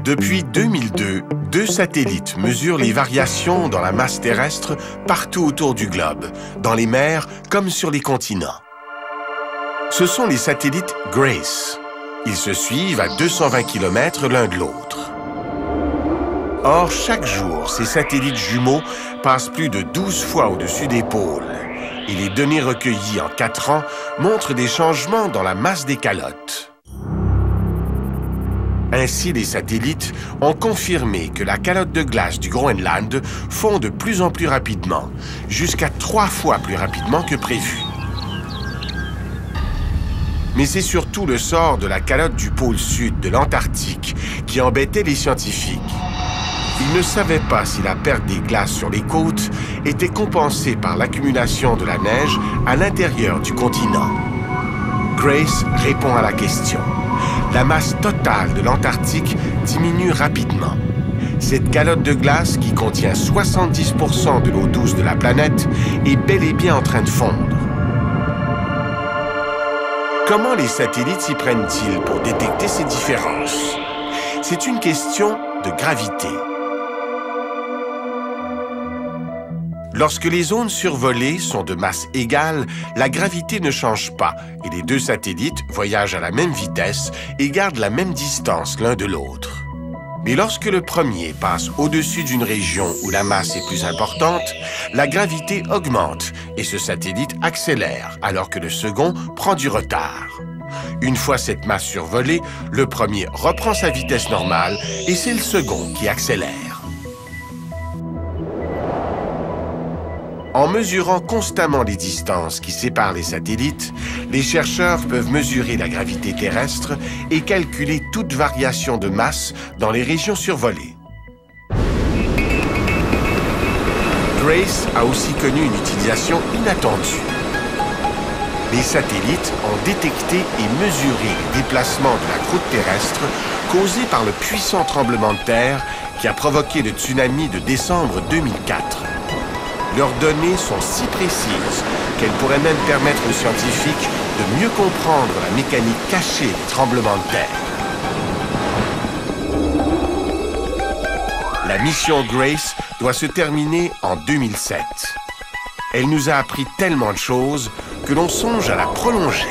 Depuis 2002, 2 satellites mesurent les variations dans la masse terrestre partout autour du globe, dans les mers comme sur les continents. Ce sont les satellites GRACE. Ils se suivent à 220 km l'un de l'autre. Or, chaque jour, ces satellites jumeaux passent plus de 12 fois au-dessus des pôles. Et les données recueillies en 4 ans montrent des changements dans la masse des calottes. Ainsi, les satellites ont confirmé que la calotte de glace du Groenland fond de plus en plus rapidement, jusqu'à 3 fois plus rapidement que prévu. Mais c'est surtout le sort de la calotte du pôle sud de l'Antarctique qui embêtait les scientifiques. Ils ne savaient pas si la perte des glaces sur les côtes était compensée par l'accumulation de la neige à l'intérieur du continent. GRACE répond à la question. La masse totale de l'Antarctique diminue rapidement. Cette calotte de glace, qui contient 70% de l'eau douce de la planète, est bel et bien en train de fondre. Comment les satellites s'y prennent-ils pour détecter ces différences? C'est une question de gravité. Lorsque les zones survolées sont de masse égale, la gravité ne change pas et les 2 satellites voyagent à la même vitesse et gardent la même distance l'un de l'autre. Mais lorsque le premier passe au-dessus d'une région où la masse est plus importante, la gravité augmente et ce satellite accélère alors que le second prend du retard. Une fois cette masse survolée, le premier reprend sa vitesse normale et c'est le second qui accélère. En mesurant constamment les distances qui séparent les satellites, les chercheurs peuvent mesurer la gravité terrestre et calculer toute variation de masse dans les régions survolées. GRACE a aussi connu une utilisation inattendue. Les satellites ont détecté et mesuré les déplacements de la croûte terrestre causés par le puissant tremblement de terre qui a provoqué le tsunami de décembre 2004. Leurs données sont si précises qu'elles pourraient même permettre aux scientifiques de mieux comprendre la mécanique cachée des tremblements de terre. La mission GRACE doit se terminer en 2007. Elle nous a appris tellement de choses que l'on songe à la prolonger.